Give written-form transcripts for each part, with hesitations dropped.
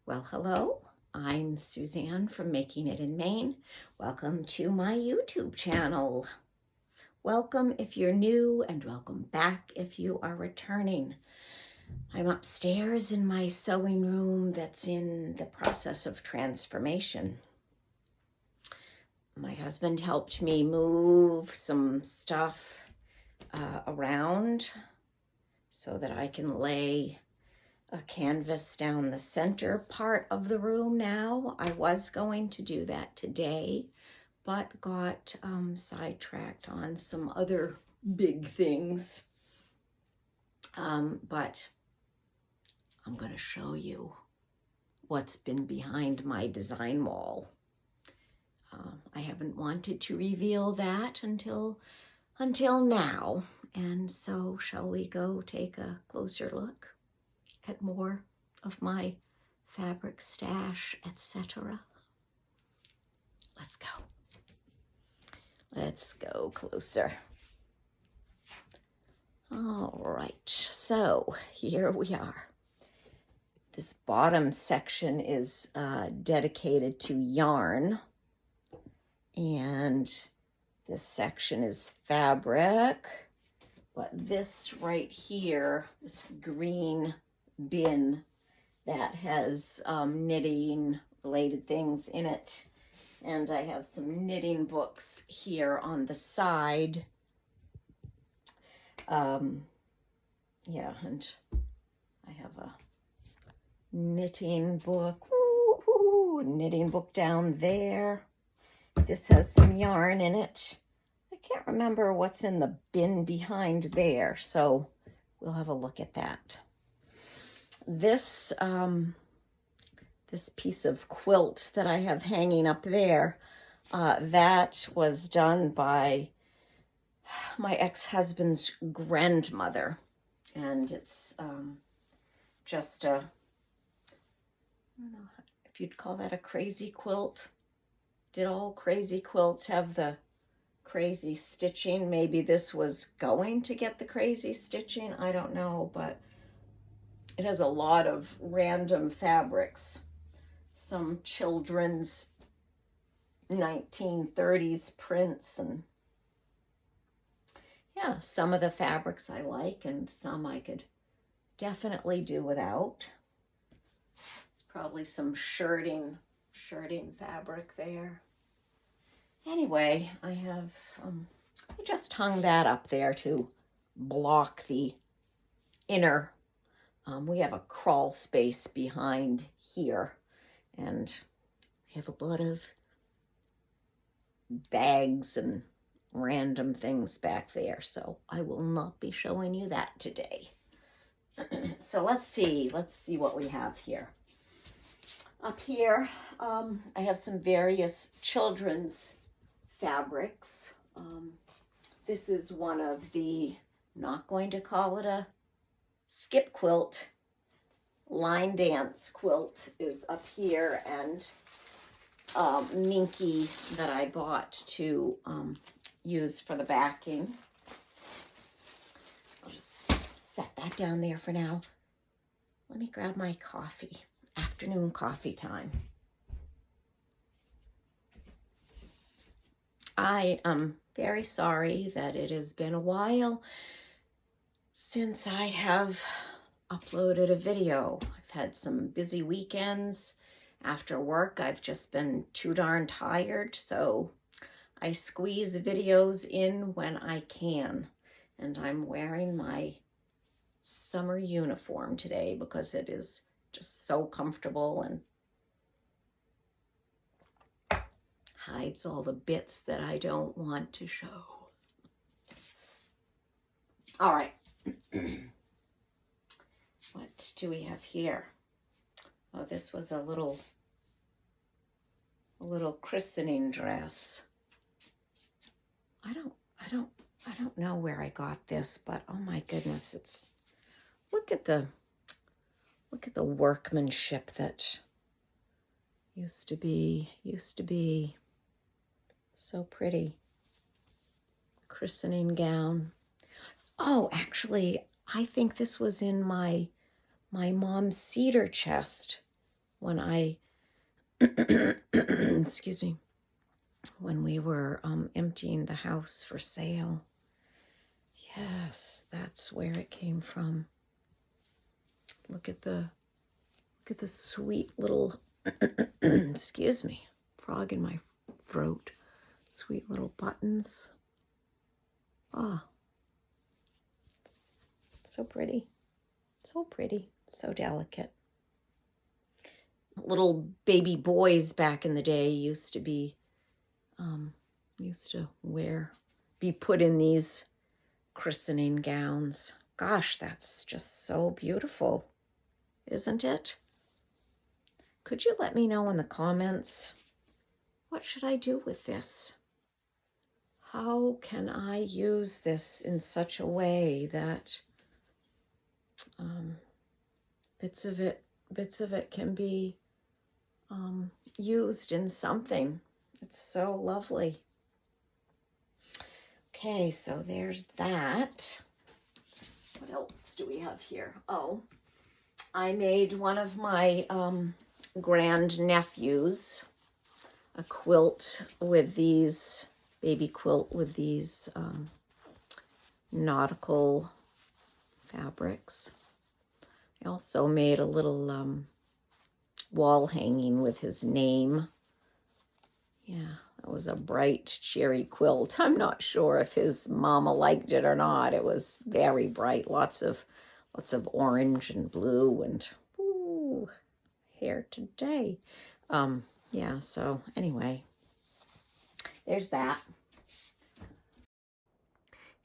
Well, hello, I'm Suzanne from Making It in Maine. Welcome to my YouTube channel. Welcome if you're new and welcome back if you are returning. I'm upstairs in my sewing room that's in the process of transformation. My husband helped me move some stuff around so that I can lay a canvas down the center part of the room now. I was going to do that today, but got sidetracked on some other big things. But I'm going to show you what's been behind my design wall. I haven't wanted to reveal that until now. And so shall we go take a closer look at more of my fabric stash, etc. Let's go. Let's go closer. All right, so here we are. This bottom section is dedicated to yarn, and this section is fabric, but this right here, this green bin that has knitting related things in it, and I have some knitting books here on the side. Yeah, and I have a knitting book, knitting book down there. This has some yarn in it. I can't remember what's in the bin behind there, so we'll have a look at that. This this piece of quilt that I have hanging up there, that was done by my ex-husband's grandmother, and it's just a, I don't know if you'd call that a crazy quilt. Did all crazy quilts have the crazy stitching? Maybe this was going to get the crazy stitching, I don't know, but it has a lot of random fabrics, some children's 1930s prints, and yeah, some of the fabrics I like and some I could definitely do without. It's probably some shirting fabric there. Anyway, I just hung that up there to block the inner. We have a crawl space behind here, and I have a lot of bags and random things back there, so I will not be showing you that today. So let's see what we have here. Up here, I have some various children's fabrics. This is one of the, not going to call it a skip quilt, line dance quilt is up here, and Minky that I bought to use for the backing. I'll just set that down there for now. Let me grab my coffee. Afternoon coffee time. I am very sorry that it has been a while since I have uploaded a video. I've had some busy weekends. After work, I've just been too darn tired, so I squeeze videos in when I can. And I'm wearing my summer uniform today because it is just so comfortable and hides all the bits that I don't want to show. All right. What do we have here? Oh, this was a little christening dress. I don't know where I got this, but oh my goodness, it's, look at the workmanship that used to be so pretty. Christening gown. Oh, actually, I think this was in my mom's cedar chest when I, excuse me, when we were emptying the house for sale. Yes, that's where it came from. Look at the sweet little, excuse me, frog in my throat. Sweet little buttons. Ah, so pretty. So pretty. So delicate. Little baby boys back in the day used to be, be put in these christening gowns. Gosh, that's just so beautiful, isn't it? Could you let me know in the comments, what should I do with this? How can I use this in such a way that bits of it can be used in something? It's so lovely. Okay, so there's that. What else do we have here? Oh, I made one of my grandnephews a quilt with these, baby quilt with these nautical fabrics. I also made a little wall hanging with his name. Yeah, that was a bright cherry quilt. I'm not sure if his mama liked it or not. It was very bright, lots of orange and blue and ooh, hair today. Yeah, so anyway, there's that.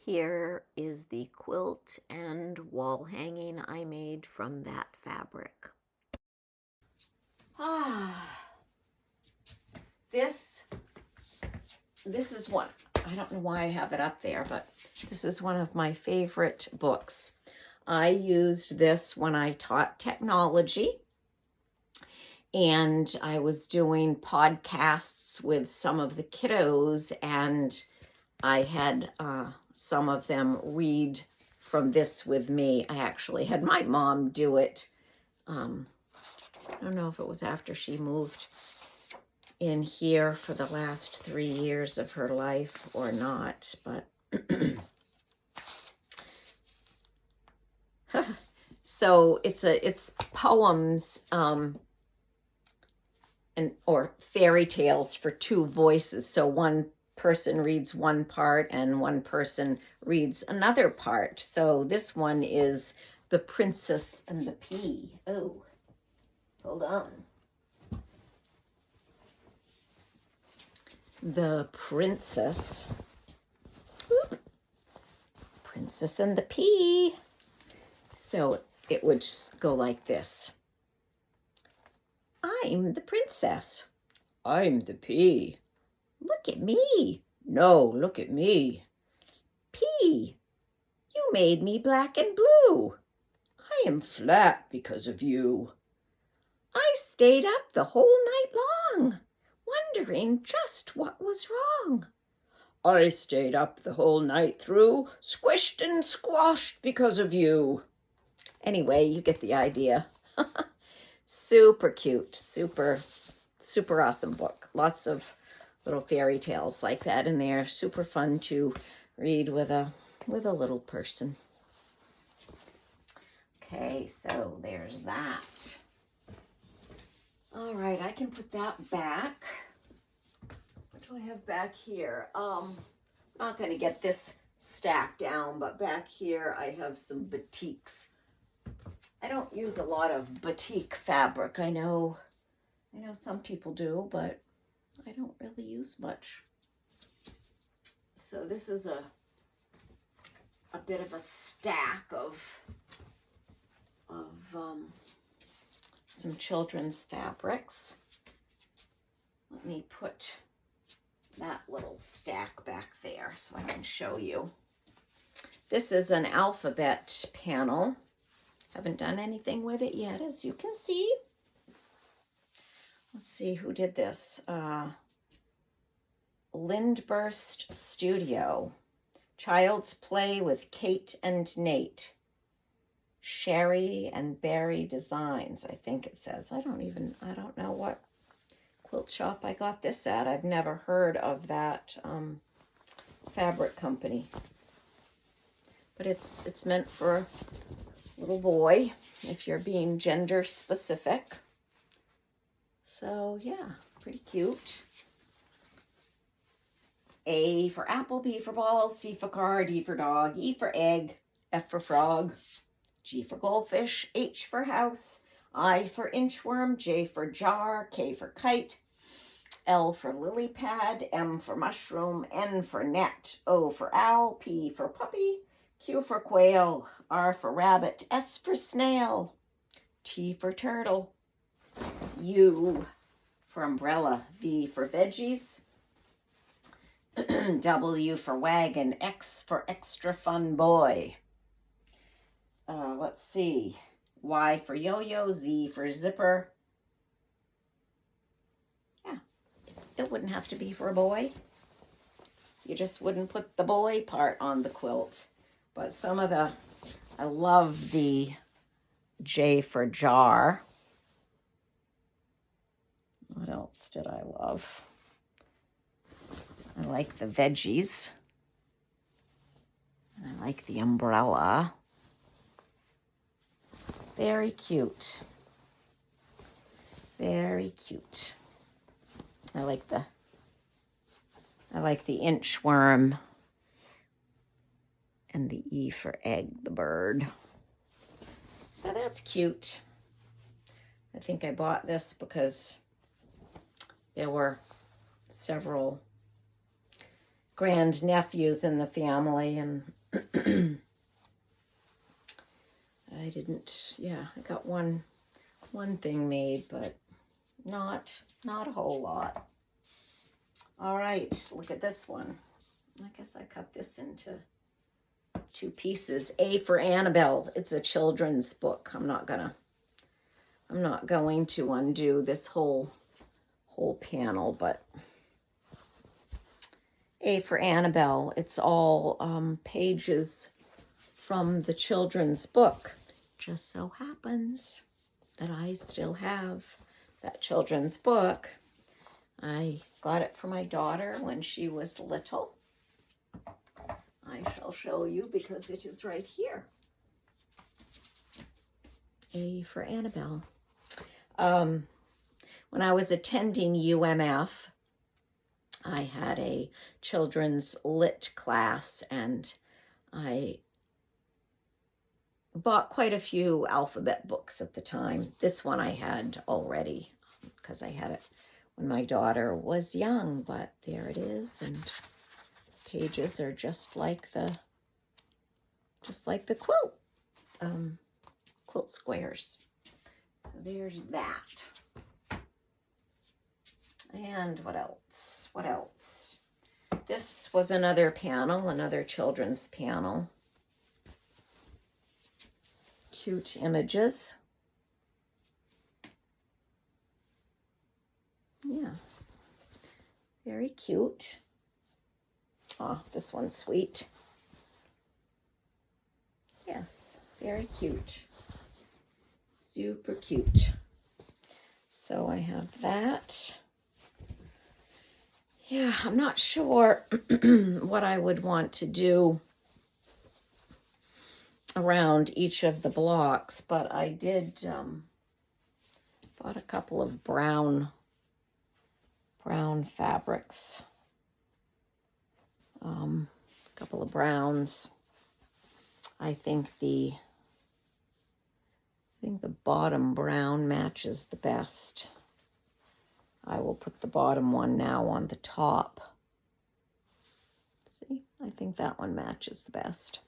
Here is the quilt and wall hanging I made from that fabric. This is one, I don't know why I have it up there, but this is one of my favorite books. I used this when I taught technology, and I was doing podcasts with some of the kiddos, and I had some of them read from this with me. I actually had my mom do it. I don't know if it was after she moved in here for the last 3 years of her life or not, but so it's poems or fairy tales for two voices. So one person reads one part and one person reads another part. So this one is The Princess and the Pea. Oh, hold on. The Princess. Whoop. Princess and the Pea. So it would just go like this. I'm the princess. I'm the pea. Look at me. No, look at me. Pea, you made me black and blue. I am flat because of you. I stayed up the whole night long, wondering just what was wrong. I stayed up the whole night through, squished and squashed because of you. Anyway, you get the idea. Super cute, super awesome book. Lots of little fairy tales like that in there. Super fun to read with a little person. Okay, so there's that. All right, I can put that back. What do I have back here? I'm not going to get this stack down, but back here I have some batiks. I don't use a lot of batik fabric. I know some people do, but I don't really use much. So this is a bit of a stack of some children's fabrics. Let me put that little stack back there so I can show you. This is an alphabet panel. Haven't done anything with it yet, as you can see. Let's see who did this. Lindburst Studio. Child's Play with Kate and Nate. Sherry and Berry Designs, I think it says. I don't know what quilt shop I got this at. I've never heard of that fabric company. But it's meant for a little boy, if you're being gender specific. So yeah, pretty cute. A for apple, B for ball, C for car, D for dog, E for egg, F for frog, G for goldfish, H for house, I for inchworm, J for jar, K for kite, L for lily pad, M for mushroom, N for net, O for owl, P for puppy, Q for quail, R for rabbit, S for snail, T for turtle, U for umbrella, V for veggies, W for wagon, X for extra fun boy. Let's see. Y for yo-yo, Z for zipper. Yeah, it wouldn't have to be for a boy. You just wouldn't put the boy part on the quilt. But some of the, I love the J for jar. What else did I love? I like the veggies. I like the umbrella. Very cute. Very cute. I like the inchworm and the E for egg, the bird. So that's cute. I think I bought this because there were several grandnephews in the family, and I got one thing made, but not a whole lot. All right, look at this one. I guess I cut this into 2 pieces. A for Annabelle. It's a children's book. I'm not going to undo this whole panel, but A for Annabelle. It's all pages from the children's book. Just so happens that I still have that children's book. I got it for my daughter when she was little. I shall show you because it is right here. A for Annabelle. When I was attending UMF, I had a children's lit class, and I bought quite a few alphabet books at the time. This one I had already because I had it when my daughter was young, but there it is, and pages are just like the quilt squares. So there's that. And what else? This was another panel, another children's panel. Cute images. Yeah, very cute. Oh, this one's sweet. Yes, very cute. Super cute. So I have that. Yeah, I'm not sure what I would want to do around each of the blocks, but I did bought a couple of brown fabrics. A couple of browns. I think the bottom brown matches the best. I will put the bottom one now on the top. See, I think that one matches the best.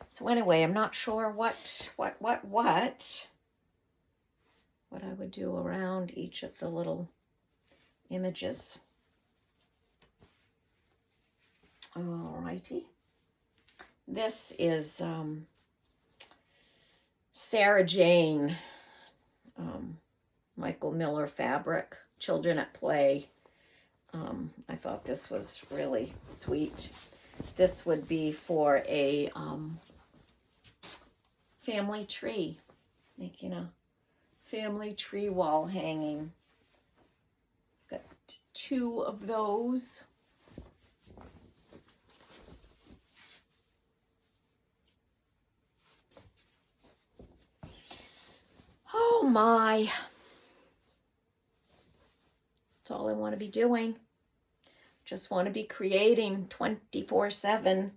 So anyway, I'm not sure what I would do around each of the little images. Alrighty. This is Sarah Jane, Michael Miller fabric, Children at Play. I thought this was really sweet. This would be for a family tree, making a family tree wall hanging. Got 2 of those. Oh my. That's all I want to be doing. Just want to be creating 24/7.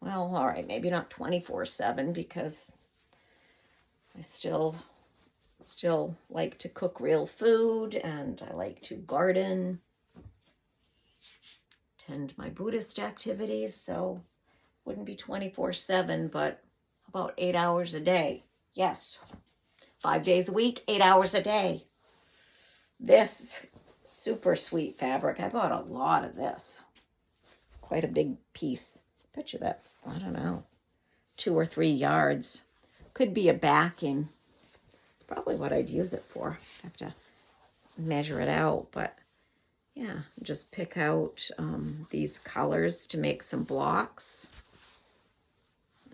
Well, all right, maybe not 24/7 because I still like to cook real food, and I like to garden, attend my Buddhist activities, so wouldn't be 24/7, but about 8 hours a day. Yes, 5 days a week, 8 hours a day. This super sweet fabric, I bought a lot of this. It's quite a big piece. Bet you that's, I don't know, 2 or 3 yards. Could be a backing. It's probably what I'd use it for. I have to measure it out, but yeah, just pick out these colors to make some blocks.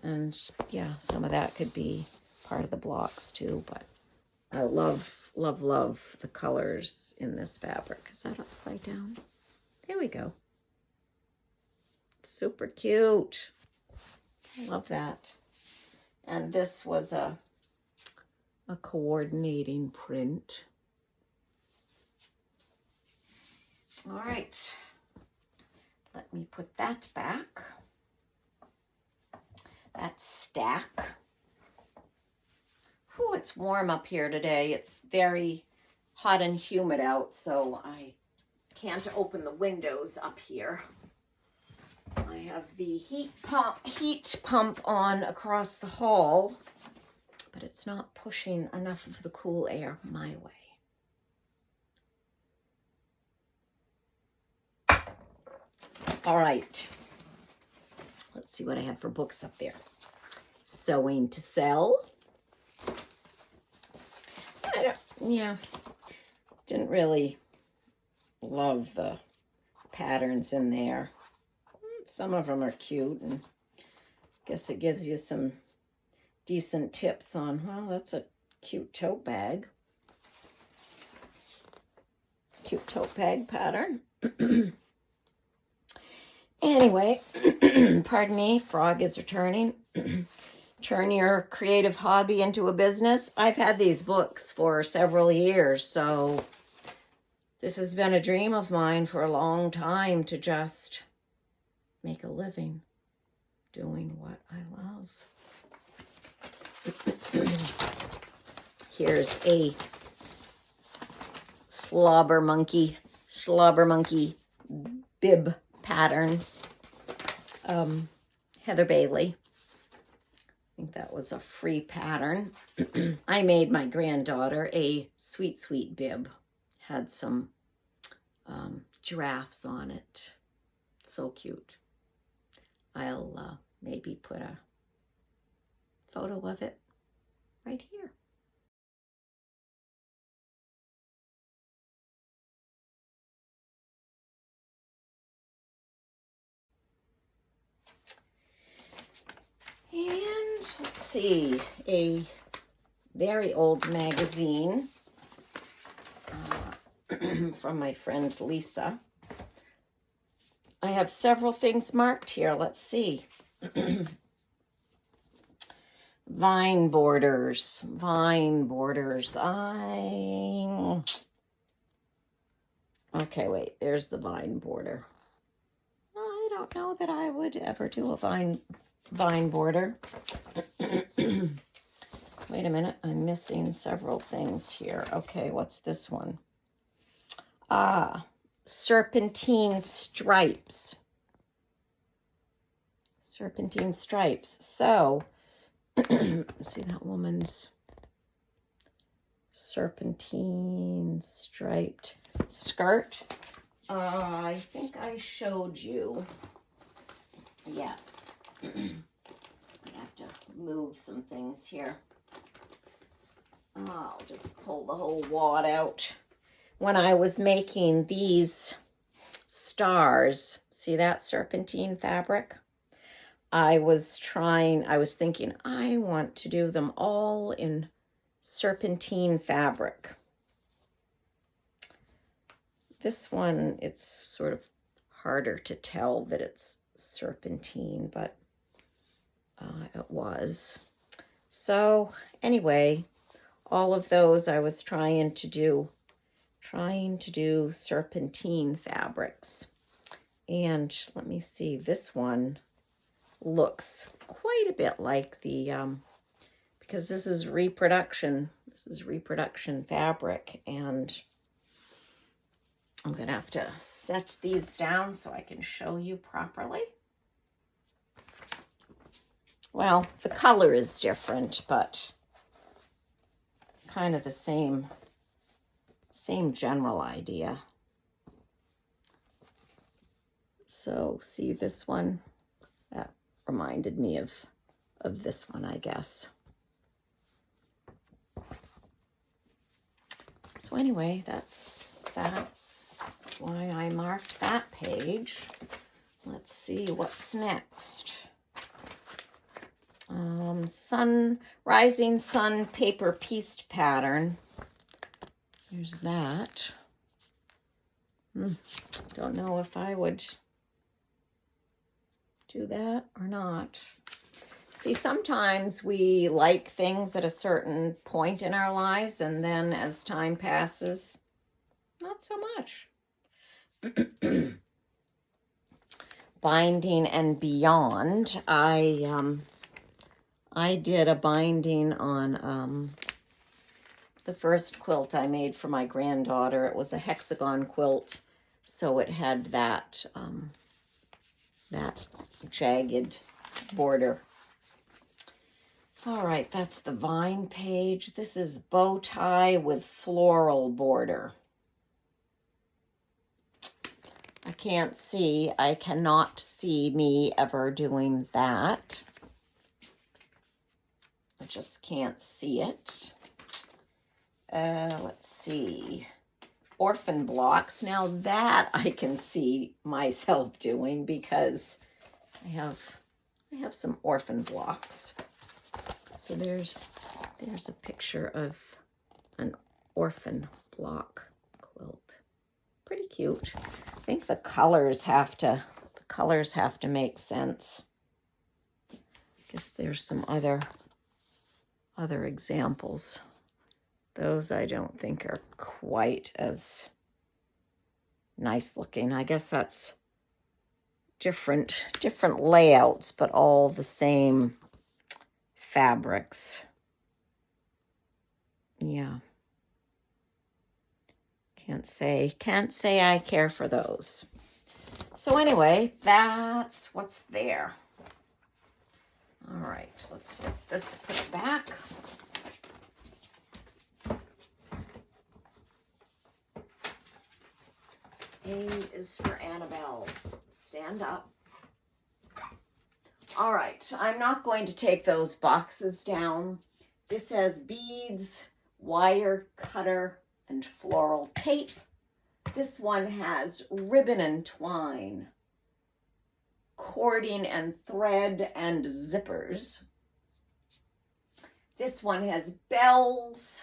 And yeah, some of that could be part of the blocks too, but I love, love, love the colors in this fabric. Is that upside down? There we go. Super cute. I love that. And this was a coordinating print. All right. Let me put that back. That stack. Whew, it's warm up here today. It's very hot and humid out, so I can't open the windows up here. I have the heat pump on across the hall, but it's not pushing enough of the cool air my way. All right. Let's see what I have for books up there. Sewing to Sell. Didn't really love the patterns in there. Some of them are cute, and I guess it gives you some decent tips on, well, that's a cute tote bag. Cute tote bag pattern. Anyway, pardon me, frog is returning. Turn your creative hobby into a business. I've had these books for several years, so this has been a dream of mine for a long time, to just make a living doing what I love. Here's a slobber monkey bib pattern. Heather Bailey. I think that was a free pattern. I made my granddaughter a sweet, sweet bib. Had some giraffes on it. So cute. I'll maybe put a photo of it right here. And let's see, a very old magazine from my friend Lisa. I have several things marked here. Let's see. Vine borders. Okay, wait, there's the vine border. I don't know that I would ever do a vine border. Wait a minute, I'm missing several things here. Okay, what's this one? Serpentine stripes. Serpentine stripes. So, see that woman's serpentine striped skirt. I think I showed you. Yes. I have to move some things here. I'll just pull the whole wad out. When I was making these stars, see that serpentine fabric? I was thinking, I want to do them all in serpentine fabric. This one, it's sort of harder to tell that it's serpentine, but it was. So anyway, all of those I was trying to do serpentine fabrics. And let me see, this one looks quite a bit like the, because this is reproduction fabric, and I'm gonna have to set these down so I can show you properly. Well, the color is different, but kind of the same general idea. So see this one? That reminded me of this one, I guess. So anyway, that's why I marked that page. Let's see what's next. Rising Sun paper pieced pattern. There's that. Don't know if I would do that or not. See, sometimes we like things at a certain point in our lives, and then as time passes, not so much. Binding and Beyond. I did a binding on the first quilt I made for my granddaughter. It was a hexagon quilt, so it had that that jagged border. All right, that's the vine page. This is bow tie with floral border. I cannot see me ever doing that. I just can't see it. Let's see. Orphan blocks. Now that I can see myself doing, because I have some orphan blocks. So there's a picture of an orphan block quilt. Pretty cute. I think the colors have to make sense. I guess there's some other examples. Those I don't think are quite as nice looking. I guess that's different layouts, but all the same fabrics. Yeah. Can't say I care for those. So anyway, that's what's there. All right, let's get this put back. A is for Annabelle. Stand up. All right, I'm not going to take those boxes down. This has beads, wire cutter, and floral tape. This one has ribbon and twine, cording and thread, and zippers. This one has bells,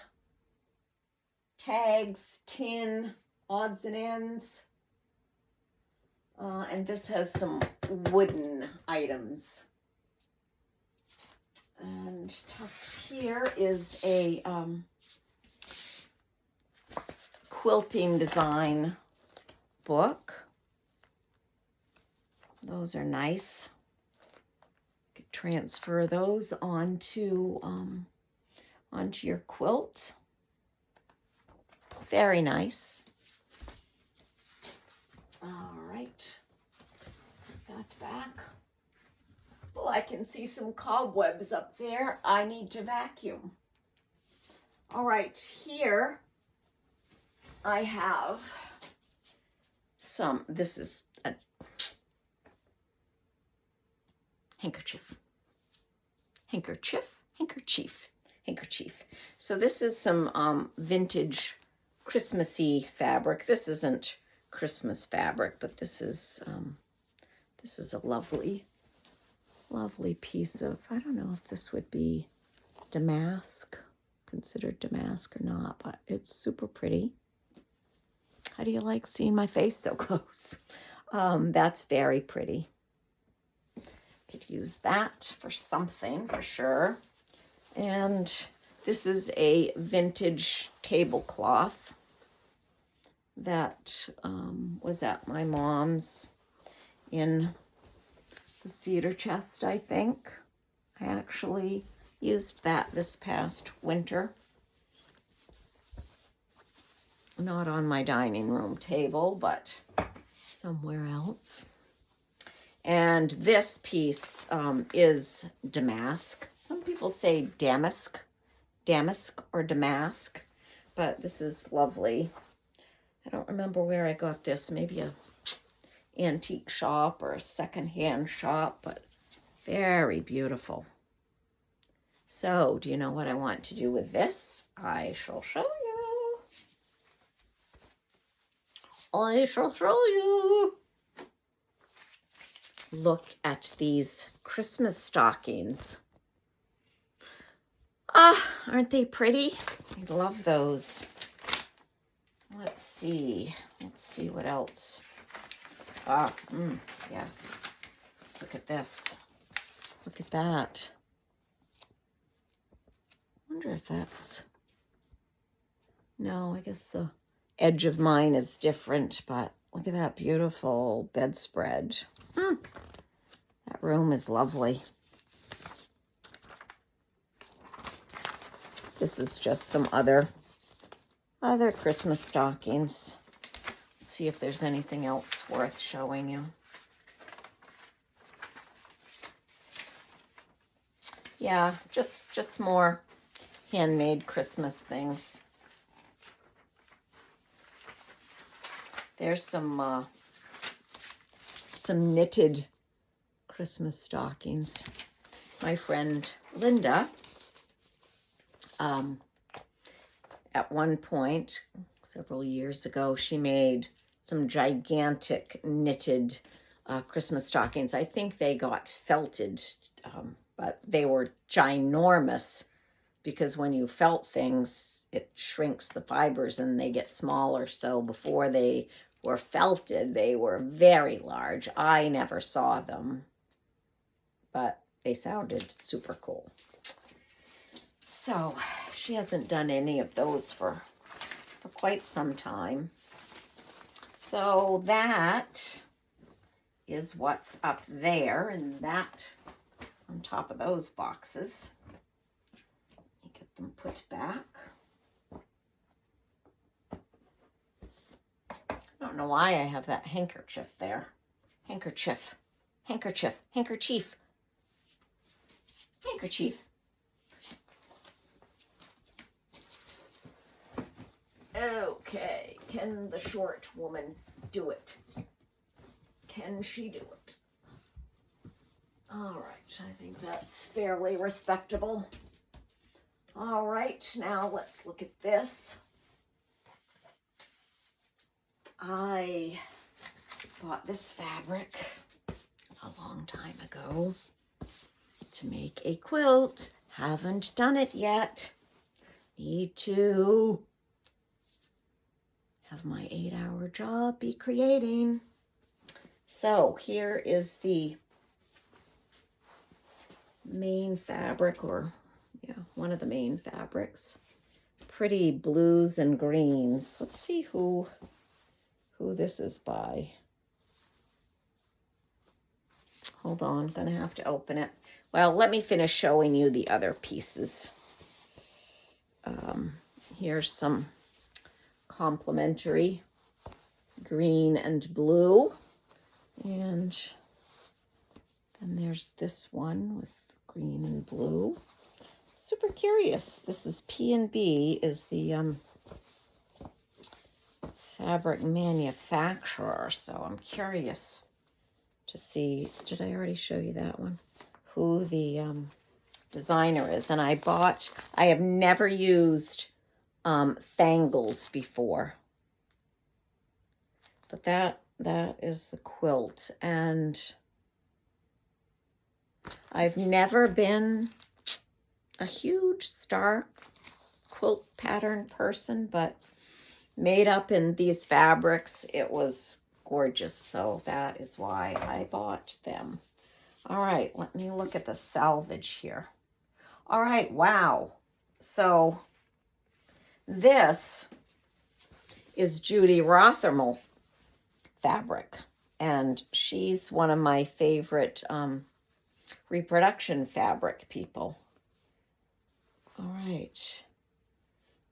tags, tin, odds and ends. And this has some wooden items. And tucked here is a quilting design book. Those are nice. You could transfer those onto your quilt. Very nice. All right, that back. Oh, I can see some cobwebs up there. I need to vacuum. All right, here I have some, this is a handkerchief. So this is some vintage Christmassy fabric. This isn't Christmas fabric, but this is a lovely Lovely piece of, I don't know if this would be damask, considered damask or not, but it's super pretty. How do you like seeing my face so close? That's very pretty. Could use that for something for sure. And this is a vintage tablecloth that was at my mom's in the cedar chest, I think. I actually used that this past winter. Not on my dining room table, but somewhere else. And this piece is damask. Some people say damask or damask, but this is lovely. I don't remember where I got this, maybe a antique shop or a secondhand shop, but very beautiful. So, do you know what I want to do with this? I shall show you. I shall show you. Look at these Christmas stockings. Ah, aren't they pretty? I love those. Let's see what else. Yes. Let's look at this. Look at that. I wonder if that's, no, I guess the edge of mine is different, but look at that beautiful bedspread. That room is lovely. This is just some other Christmas stockings. Let's see if there's anything else worth showing you. Yeah, just more handmade Christmas things. There's some knitted Christmas stockings. My friend Linda, at one point, several years ago, she made some gigantic knitted Christmas stockings. I think they got felted, but they were ginormous because when you felt things, it shrinks the fibers and they get smaller. So before they were felted, they were very large. I never saw them, but they sounded super cool. So she hasn't done any of those for quite some time. So that is what's up there, and that on top of those boxes. Let me get them put back. I don't know why I have that handkerchief there. Handkerchief. Okay, can the short woman do it? Can she do it? All right, I think that's fairly respectable. All right, now let's look at this. I bought this fabric a long time ago to make a quilt. Haven't done it yet. Need to have my 8-hour job be creating. So here is the Maine fabric, or one of the Maine fabrics. Pretty blues and greens. Let's see who this is by. Hold on, gonna have to open it. Well, let me finish showing you the other pieces. Here's some complementary green and blue, and then there's this one with green and blue. Super curious. This is P&B, is the fabric manufacturer, so I'm curious to see, did I already show you that one? Who the designer is. And I have never used Thangles before, but that is the quilt, and I've never been a huge star quilt pattern person, but made up in these fabrics, it was gorgeous. So that is why I bought them. All right, let me look at the salvage here. All right, wow. So this is Judy Rothermel fabric, and she's one of my favorite reproduction fabric people. All right.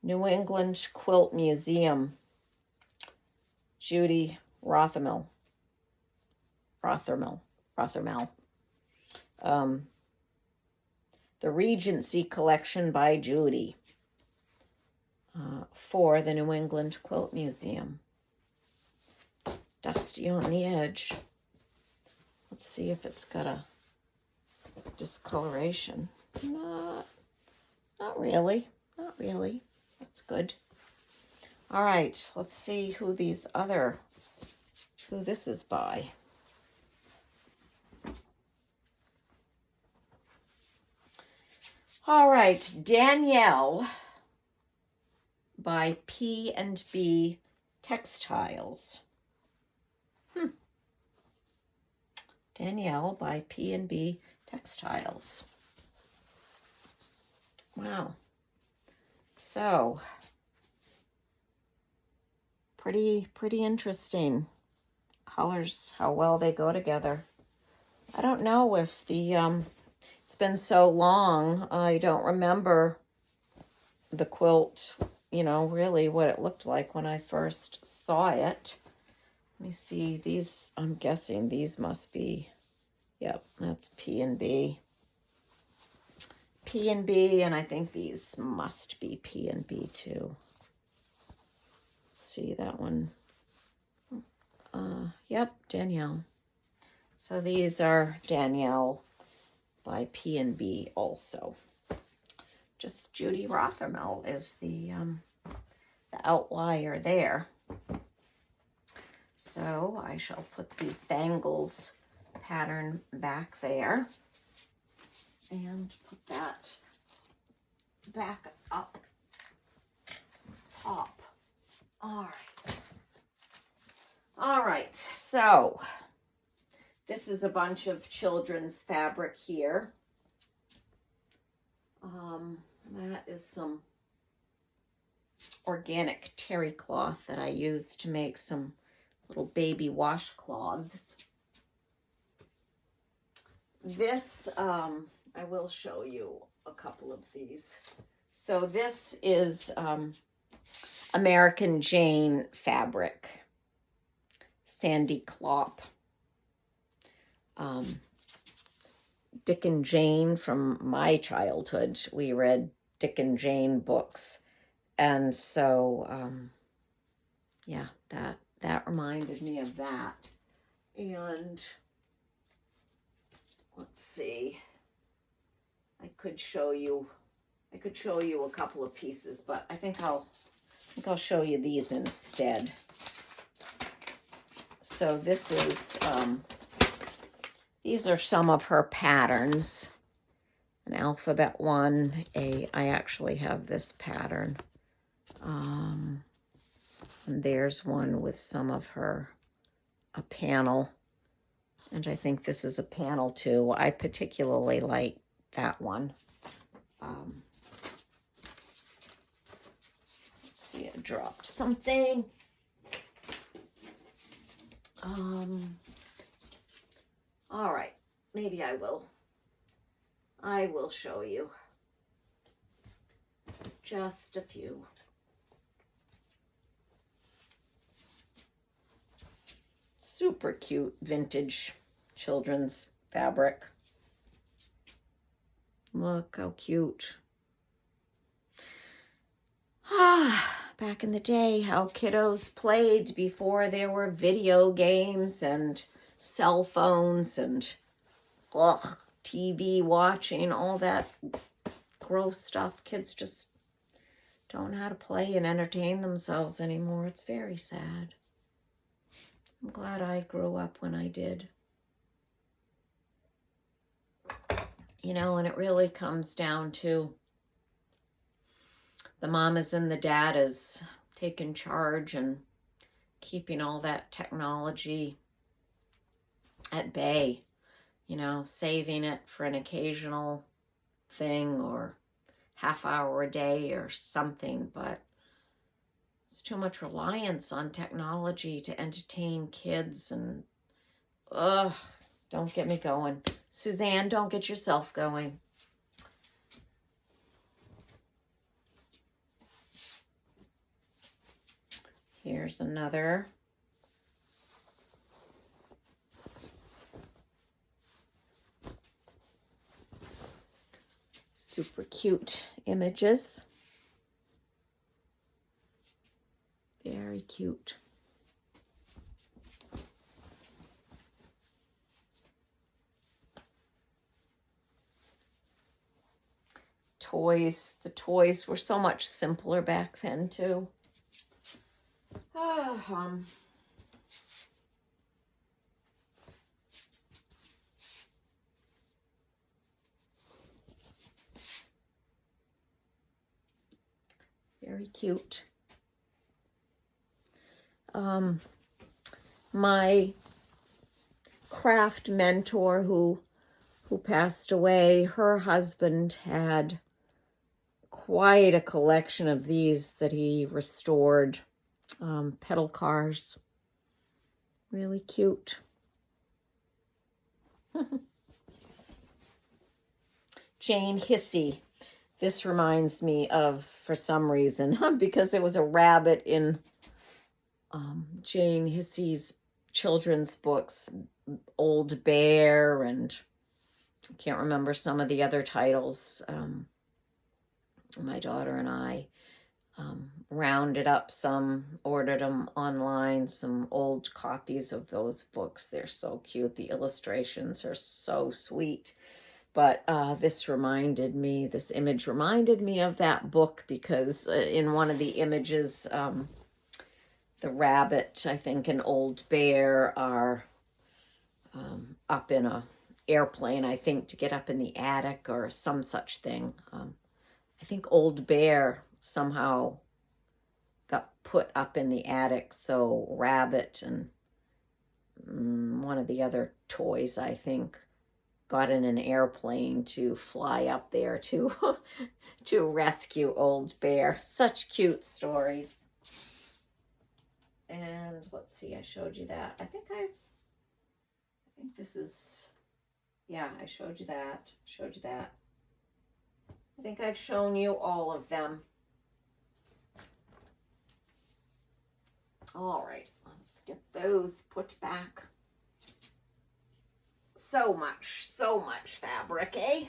New England Quilt Museum, Judy Rothermel. The Regency Collection by Judy for the New England Quilt Museum. Dusty on the edge. Let's see if it's got a discoloration. Not really. Not really. That's good. All right, let's see who this is by. All right, Danielle by P&B Textiles. Danielle by P&B Textiles. Wow. So, pretty interesting colors, how well they go together. I don't know if it's been so long, I don't remember the quilt, really what it looked like when I first saw it. Let me see, these, I'm guessing these must be, yep, that's P&B. P&B, and I think these must be P&B too. Let's see that one. Yep, Danielle. So these are Danielle by P&B also. Just Judy Rothermel is the outlier there. So I shall put the Bangles pattern back there and put that back up top. All right, so this is a bunch of children's fabric here. That is some organic terry cloth that I used to make some little baby washcloths. This, I will show you a couple of these. So this is American Jane fabric, Sandy Clop. Dick and Jane from my childhood. We read Dick and Jane books. And so, yeah, that reminded me of that. And let's see, I could show you a couple of pieces, but I think I'll show you these instead. So this is, these are some of her patterns. An alphabet one, I actually have this pattern. And there's one with some of her, a panel. And I think this is a panel too. I particularly like that one. Let's see, I dropped something. All right, maybe I will show you just a few. Super cute vintage children's fabric. Look how cute. Back in the day, how kiddos played before there were video games and cell phones and TV watching, all that gross stuff. Kids just don't know how to play and entertain themselves anymore. It's very sad. I'm glad I grew up when I did. You know, and it really comes down to the mamas and the daddas taking charge and keeping all that technology at bay, you know, saving it for an occasional thing or half hour a day or something, but it's too much reliance on technology to entertain kids, and ugh, don't get me going. Suzanne, don't get yourself going. Here's another. Super cute images. Very cute. Toys. The toys were so much simpler back then too. Very cute. My craft mentor who passed away, her husband had quite a collection of these that he restored. Pedal cars. Really cute. Jane Hissey. This reminds me of, for some reason, because there was a rabbit in Jane Hissey's children's books, Old Bear, and I can't remember some of the other titles. My daughter and I rounded up some, ordered them online, some old copies of those books. They're so cute. The illustrations are so sweet. But this image reminded me of that book because in one of the images, the rabbit, I think, and Old Bear are up in a airplane, I think, to get up in the attic or some such thing. I think Old Bear somehow got put up in the attic, so Rabbit and one of the other toys, I think, got in an airplane to fly up there to to rescue Old Bear. Such cute stories. And let's see, I showed you that. I think this is, yeah, I showed you that. I think I've shown you all of them. All right, let's get those put back. So much fabric, eh?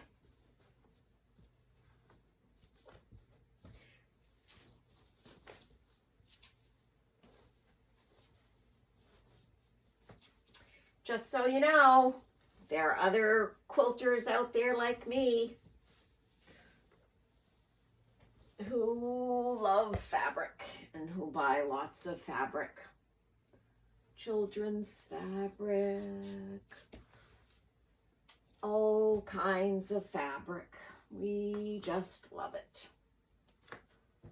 Just so you know, there are other quilters out there like me who love fabric and who buy lots of fabric. Children's fabric, all kinds of fabric. We just love it.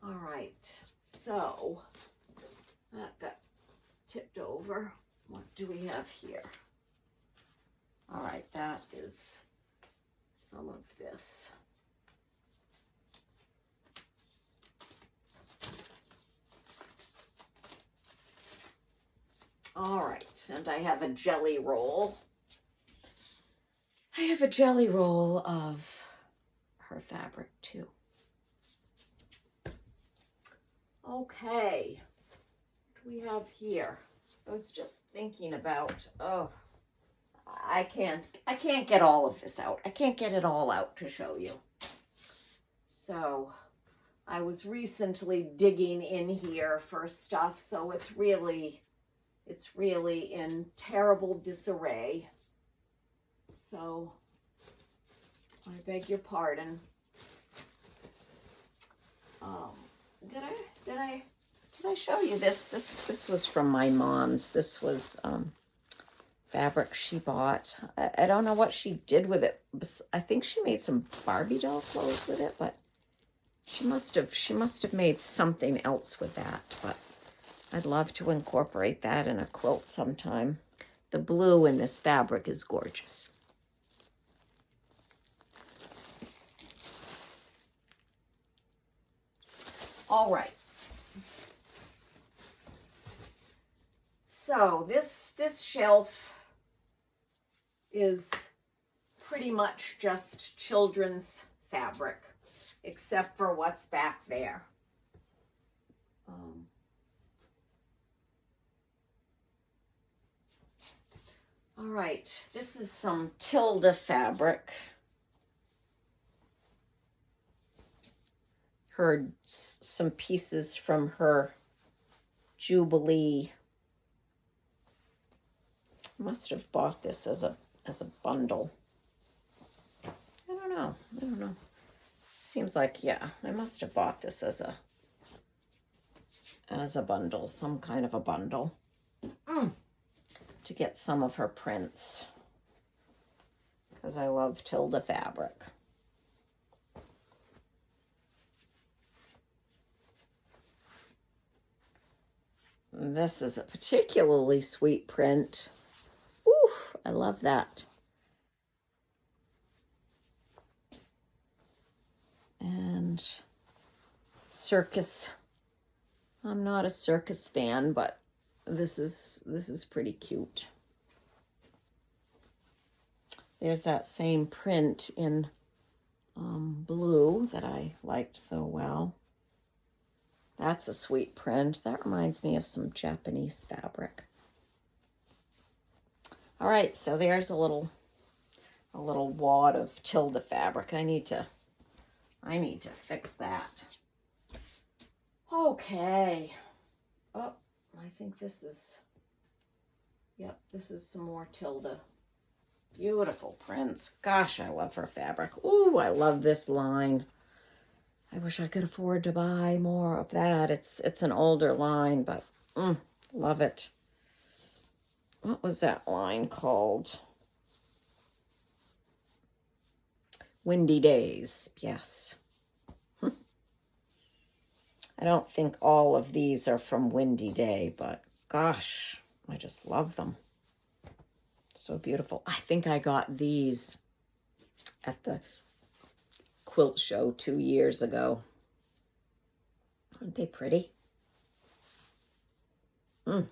All right, so that got tipped over. What do we have here? All right, that is some of this. All right, and I have a jelly roll. I have a jelly roll of her fabric too. Okay, what do we have here? I was just thinking about, oh, I can't get all of this out. I can't get it all out to show you. So I was recently digging in here for stuff, so it's really in terrible disarray. So I beg your pardon. Did I show you this? This was from my mom's. This was fabric she bought. I don't know what she did with it. I think she made some Barbie doll clothes with it, but she must have made something else with that. But I'd love to incorporate that in a quilt sometime. The blue in this fabric is gorgeous. All right. So this shelf is pretty much just children's fabric, except for what's back there. All right, this is some Tilda fabric. Some pieces from her Jubilee. Must have bought this as a bundle. I don't know. Seems like, yeah, I must have bought this as a bundle, some kind of a bundle. To get some of her prints, because I love Tilda fabric. And this is a particularly sweet print. Oof, I love that. And circus. I'm not a circus fan, but this is pretty cute. There's that same print in blue that I liked so well. That's a sweet print. That reminds me of some Japanese fabric. All right, so there's a little wad of Tilda fabric. I need to fix that. Okay. Oh, I think this is, yep, this is some more Tilda. Beautiful prints. Gosh, I love her fabric. Ooh, I love this line. I wish I could afford to buy more of that. It's an older line, but love it. What was that line called? Windy Days, yes. I don't think all of these are from Windy Day, but gosh, I just love them. So beautiful. I think I got these at the quilt show 2 years ago. Aren't they pretty? Love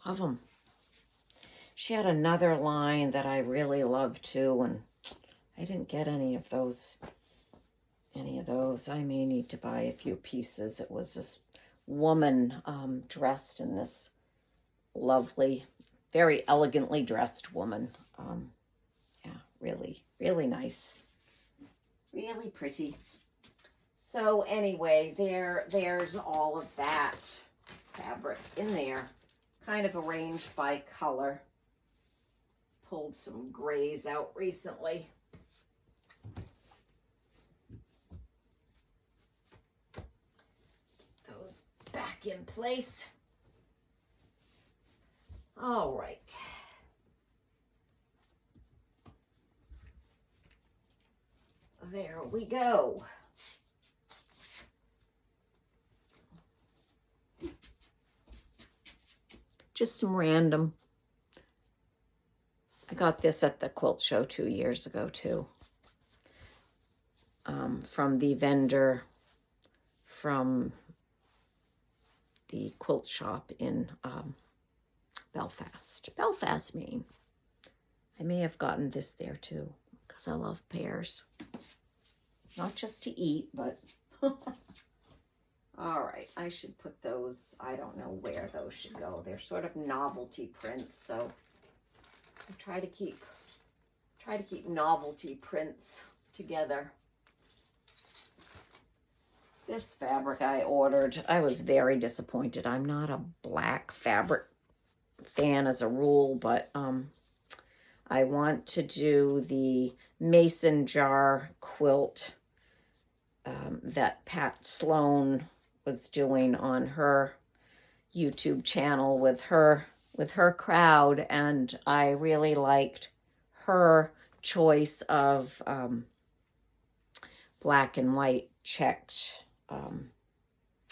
them. She had another line that I really loved too, and I didn't get any of those. I may need to buy a few pieces. It was this woman dressed in this lovely, very elegantly dressed woman. Yeah, really, really nice. Really pretty. So anyway, there's all of that fabric in there, kind of arranged by color. Pulled some grays out recently. Those back in place. All right. There we go. Just some random. I got this at the quilt show 2 years ago too. From the vendor from the quilt shop in Belfast, Maine. I may have gotten this there too, because I love pears. Not just to eat, but all right, I should put those, I don't know where those should go. They're sort of novelty prints, so I try to keep novelty prints together. This fabric I ordered, I was very disappointed. I'm not a black fabric fan as a rule, but I want to do the mason jar quilt that Pat Sloan was doing on her YouTube channel with her with her crowd, and I really liked her choice of black and white checked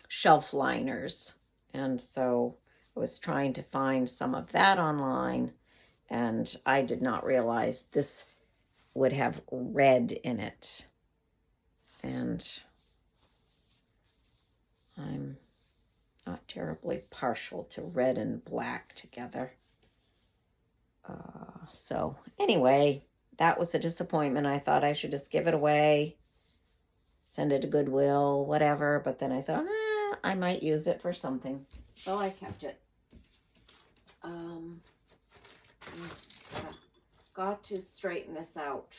shelf liners. And so I was trying to find some of that online, and I did not realize this would have red in it. And I'm not terribly partial to red and black together. So anyway, that was a disappointment. I thought I should just give it away, send it to Goodwill, whatever. But then I thought, I might use it for something. So I kept it. Got to straighten this out.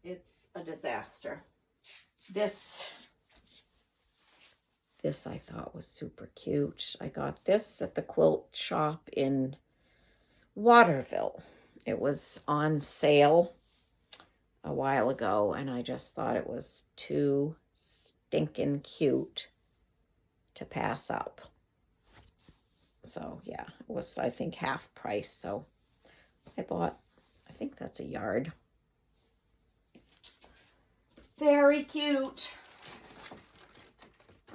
It's a disaster. This I thought was super cute. I got this at the quilt shop in Waterville. It was on sale a while ago, and I just thought it was too stinking cute to pass up. So yeah, it was, I think, half price. So I bought, I think that's a yard. Very cute.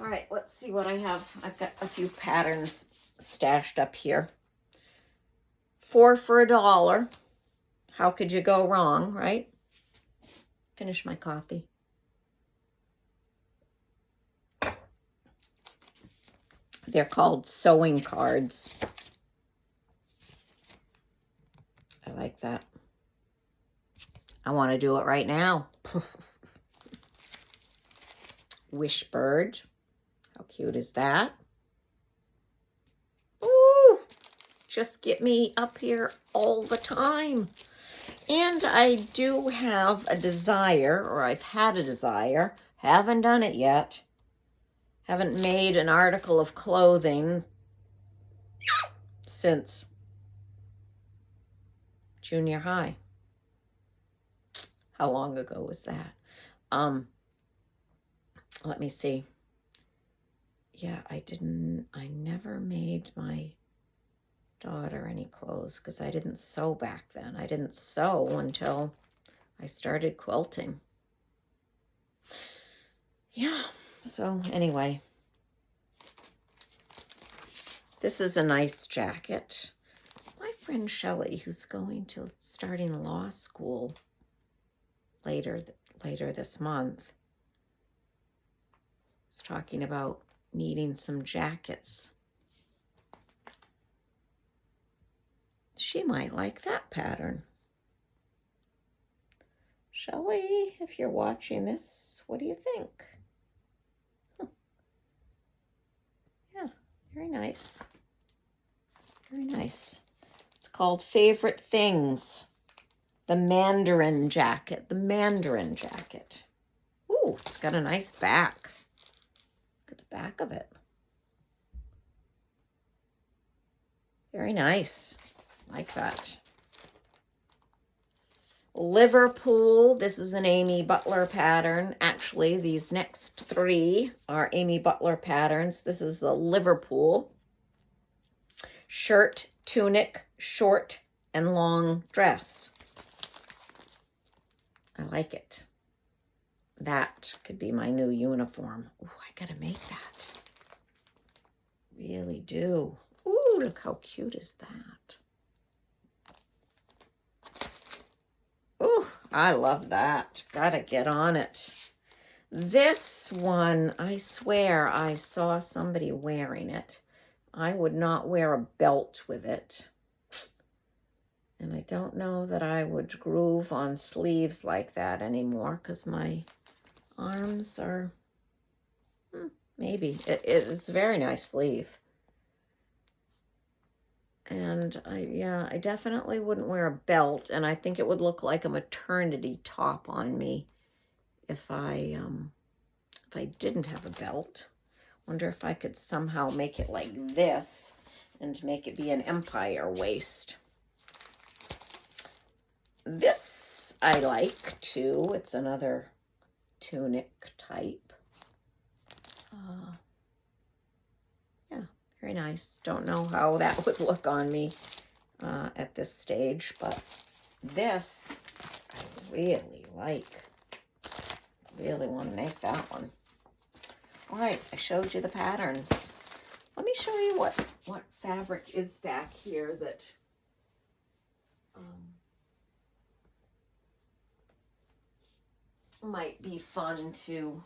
All right, let's see what I have. I've got a few patterns stashed up here. 4 for $1. How could you go wrong, right? Finish my coffee. They're called sewing cards. I like that. I want to do it right now. Wishbird. How cute is that? Ooh, just get me up here all the time. And I do have a desire, or I've had a desire, haven't done it yet. Haven't made an article of clothing since junior high. How long ago was that? Let me see. Yeah, I never made my daughter any clothes because I didn't sew back then. I didn't sew until I started quilting. Yeah, so anyway. This is a nice jacket. My friend Shelley, who's starting law school later this month, is talking about needing some jackets. She might like that pattern. Shelley, if you're watching this, what do you think? Yeah, very nice. Very nice. It's called Favorite Things. The Mandarin jacket. The Mandarin jacket. Ooh, it's got a nice back. Look at the back of it. Very nice. Like that. Liverpool. This is an Amy Butler pattern. Actually, these next 3 are Amy Butler patterns. This is the Liverpool. Shirt, tunic, short, and long dress. I like it. That could be my new uniform. Ooh, I gotta make that. Really do. Ooh, look how cute is that. Ooh, I love that. Gotta get on it. This one, I swear I saw somebody wearing it. I would not wear a belt with it. And I don't know that I would groove on sleeves like that anymore because my arms are, maybe. It's a very nice sleeve. And I definitely wouldn't wear a belt, and I think it would look like a maternity top on me if I didn't have a belt. Wonder if I could somehow make it like this and make it be an empire waist. This I like too. It's another tunic type. Yeah, Very nice. Don't know how that would look on me at this stage, but this I really like. Really want to make that one. All right, I showed you the patterns. Let me show you what fabric is back here that might be fun to,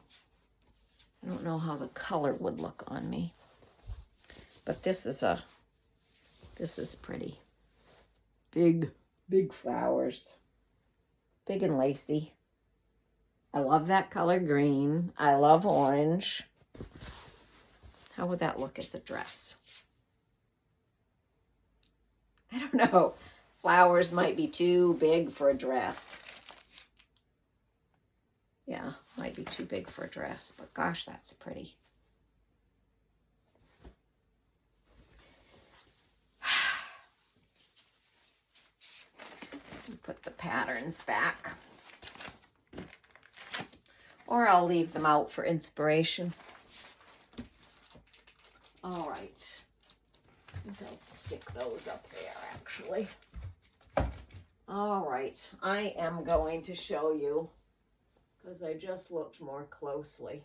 I don't know how the color would look on me, but this is pretty. Big flowers. Big and lacy. I love that color green. I love orange. How would that look as a dress? I don't know. Flowers might be too big for a dress. Yeah, might be too big for a dress, but gosh, that's pretty. Put the patterns back. Or I'll leave them out for inspiration. All right. I think I'll stick those up there, actually. All right. I am going to show you, because I just looked more closely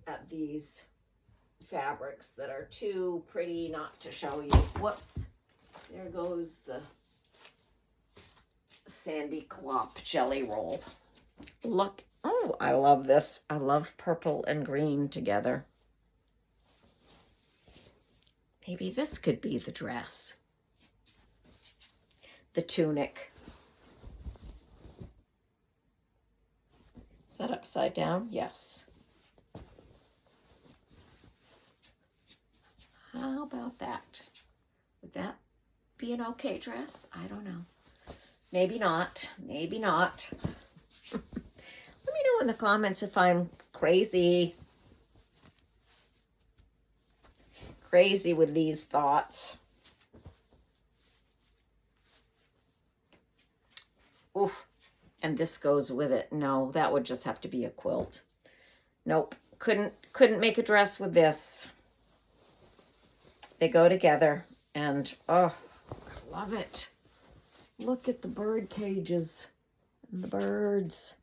at these fabrics that are too pretty not to show you. Whoops. There goes the Sandy Clop jelly roll. Look. Oh, I love this. I love purple and green together. Maybe this could be the dress. The tunic. Is that upside down? Yes. How about that? Would that be an okay dress? I don't know. Maybe not. Maybe not. Let me know in the comments if I'm crazy with these thoughts. Oof. And this goes with it. No, that would just have to be a quilt. Nope. Couldn't make a dress with this. They go together and oh, I love it. Look at the bird cages and the birds.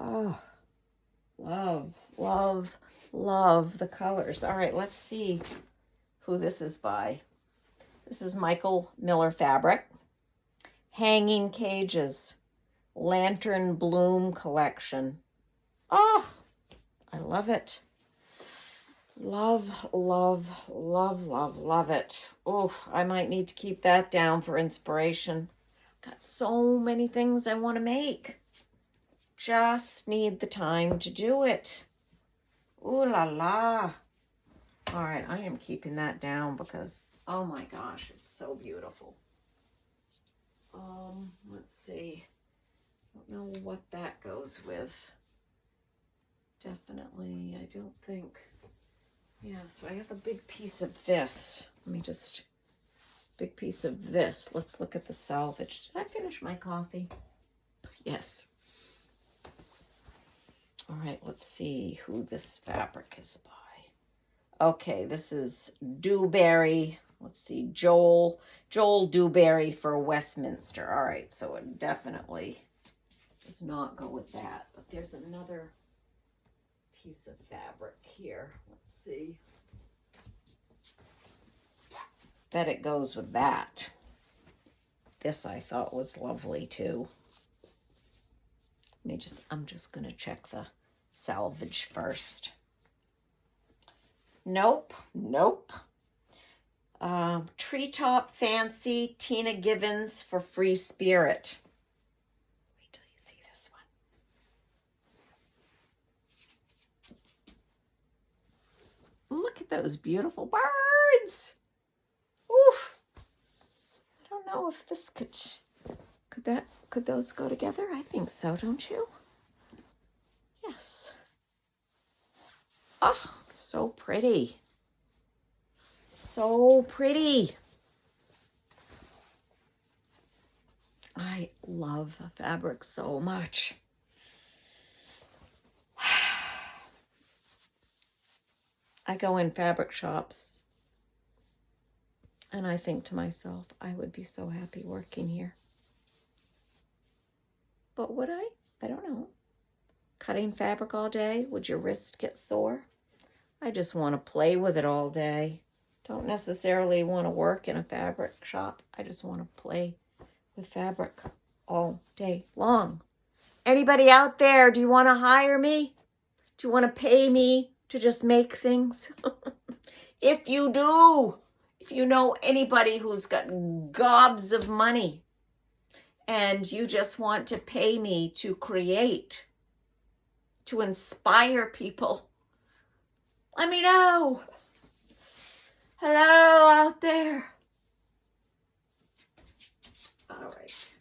Oh, love the colors. All right, let's see who this is by. This is Michael Miller Fabric. Hanging Cages, Lantern Bloom Collection. Oh, I love it. Love it. Oh, I might need to keep that down for inspiration. Got so many things I want to make. Just need the time to do it. Ooh la la. All right, I am keeping that down because, oh my gosh, it's so beautiful. Let's see. I don't know what that goes with. Definitely, I don't think. Yeah, so I have a big piece of this. Big piece of this. Let's look at the salvage. Did I finish my coffee? Yes. All right, let's see who this fabric is by. Okay, this is Dewberry. Let's see, Joel Dewberry for Westminster. All right, so it definitely does not go with that. But there's another piece of fabric here. Let's see. Bet it goes with that. This I thought was lovely too. I'm just gonna check the salvage first. Nope. Treetop Fancy, Tina Givens for Free Spirit. Wait till you see this one. Look at those beautiful birds. Oof. I don't know if this could those go together? I think so, don't you? Yes. Oh, so pretty. So pretty. I love fabric so much. I go in fabric shops and I think to myself, I would be so happy working here. But would I? I don't know. Cutting fabric all day, would your wrist get sore? I just want to play with it all day. Don't necessarily want to work in a fabric shop. I just want to play with fabric all day long. Anybody out there, do you want to hire me? Do you want to pay me to just make things? If you do, if you know anybody who's got gobs of money and you just want to pay me to create, to inspire people, let me know. Hello out there. All right.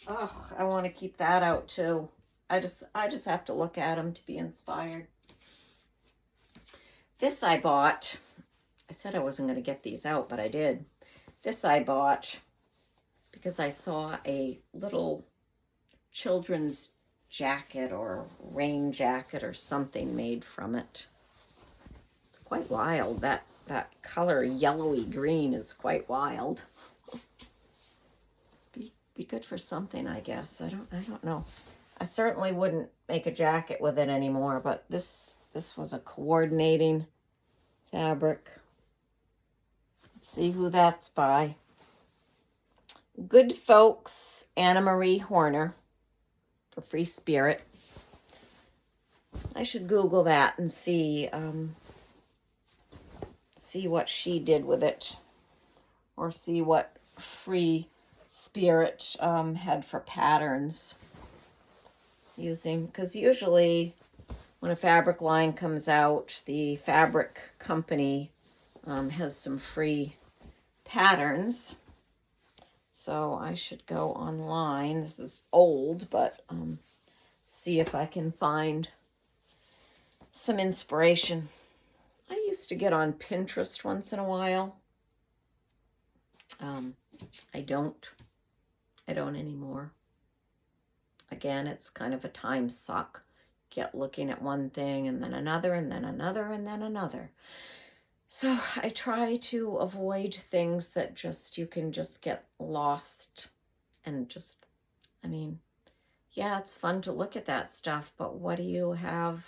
Oh, I want to keep that out too. I just have to look at them to be inspired. This I bought. I said I wasn't going to get these out, but I did. This I bought because I saw a little children's jacket or rain jacket or something made from it. It's quite wild. That color, yellowy green, is quite wild. Be good for something, I guess. I don't know. I certainly wouldn't make a jacket with it anymore, but this was a coordinating fabric. Let's see who that's by. Good Folks, Anna Marie Horner, for Free Spirit. I should Google that and see what she did with it, or see what Free Spirit had for patterns using, because usually when a fabric line comes out, the fabric company has some free patterns. So I should go online. This is old, but see if I can find some inspiration. I used to get on Pinterest once in a while. I don't anymore. Again, it's kind of a time suck. Get looking at one thing and then another and then another and then another. So I try to avoid things that you can just get lost and just, I mean, yeah, it's fun to look at that stuff, but what do you have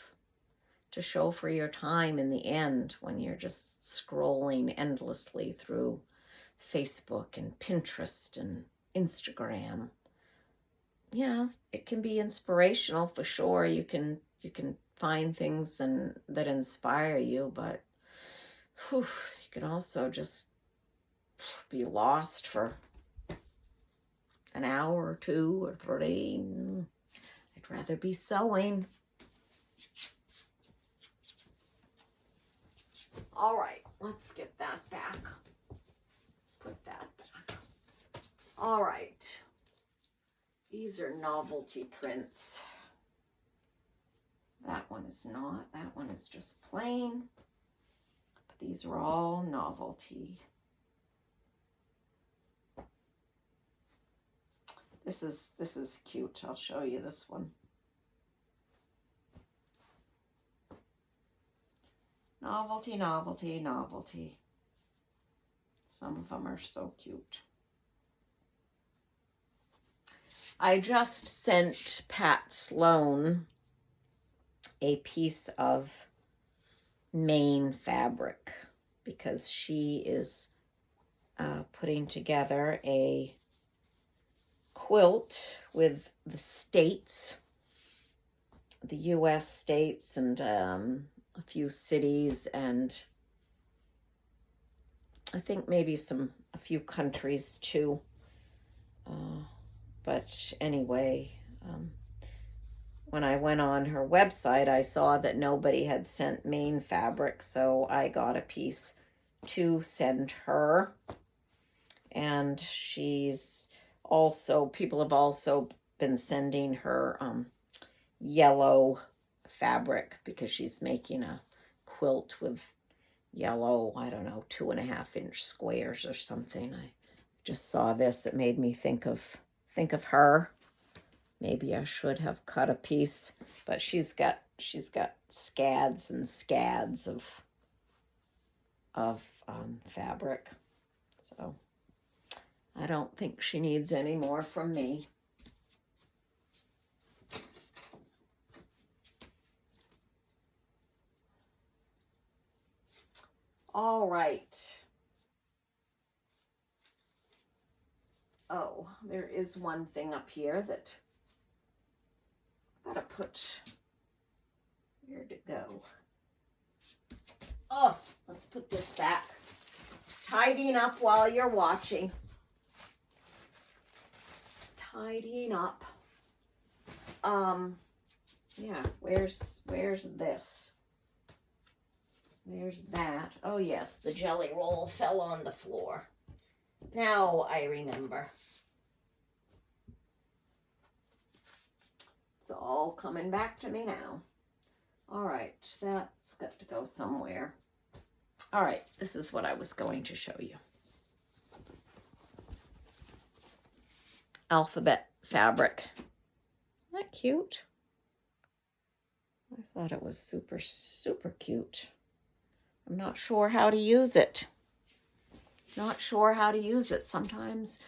to show for your time in the end when you're just scrolling endlessly through Facebook and Pinterest and Instagram? Yeah, it can be inspirational for sure. You can find things that inspire you, but you can also just be lost for an hour or two or 3. I'd rather be sewing. All right, let's get that back. Put that back. All right. These are novelty prints. That one is not. That one is just plain. But these are all novelty. This is cute. I'll show you this one. Novelty, novelty, novelty. Some of them are so cute. I just sent Pat Sloan a piece of Maine fabric because she is putting together a quilt with the states, the U.S. states, and a few cities, and I think maybe a few countries too. But anyway, when I went on her website, I saw that nobody had sent Maine fabric, so I got a piece to send her. And people have also been sending her yellow fabric because she's making a quilt with yellow, I don't know, 2.5-inch squares or something. I just saw this. It made me think of her. Maybe I should have cut a piece, but she's got scads and scads of of fabric. So I don't think she needs any more from me. All right. Oh, there is one thing up here that I gotta put, where'd it go? Oh, let's put this back. Tidying up while you're watching. Tidying up. Yeah, where's this? There's that. Oh yes, the jelly roll fell on the floor. Now I remember. It's all coming back to me now. All right, that's got to go somewhere. All right, this is what I was going to show you. Alphabet fabric. Isn't that cute? I thought it was super, super cute. I'm not sure how to use it. Not sure how to use it. Sometimes,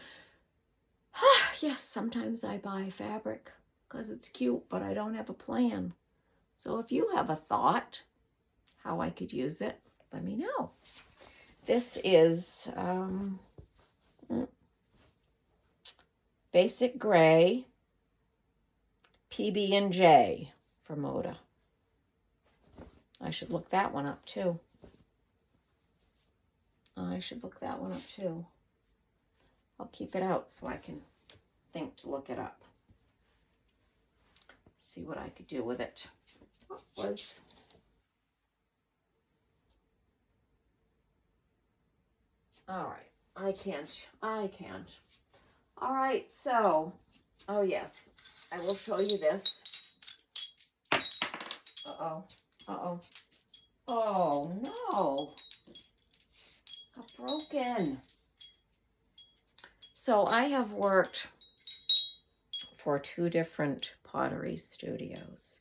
yes, sometimes I buy fabric because it's cute, but I don't have a plan. So if you have a thought how I could use it, let me know. This is basic gray PB&J for Moda. I should look that one up too. I should look that one up too. I'll keep it out so I can think to look it up. See what I could do with it. What was... All right, I can't. All right, so, oh yes, I will show you this. Uh-oh. Oh no, got broken. So I have worked for 2 different pottery studios.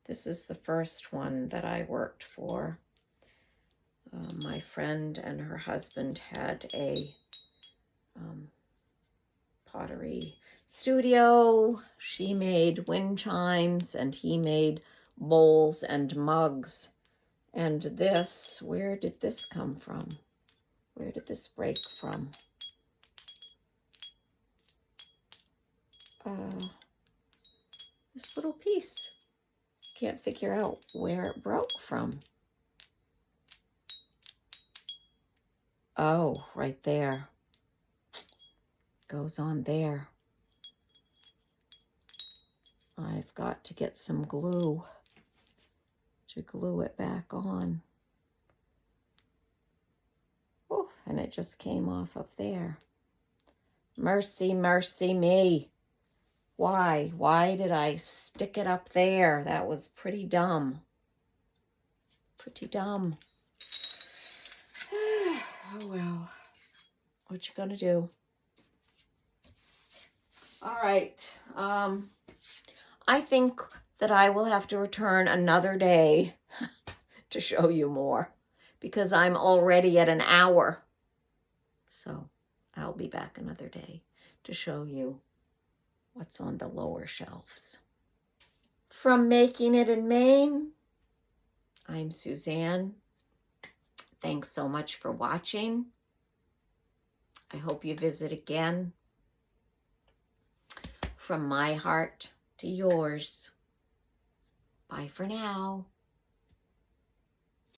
This is the first one that I worked for. My friend and her husband had a pottery studio. She made wind chimes and he made bowls and mugs. And this, where did this come from? Where did this break from? This little piece. Can't figure out where it broke from. Oh, right there. Goes on there. I've got to get some glue to glue it back on. Oh, and it just came off of there. Mercy, mercy me. Why? Why did I stick it up there? That was pretty dumb. Pretty dumb. Oh well. What you gonna do? All right. I think that I will have to return another day to show you more because I'm already at an hour. So I'll be back another day to show you what's on the lower shelves. From Making It in Maine, I'm Suzanne. Thanks so much for watching. I hope you visit again. From my heart to yours. Bye for now.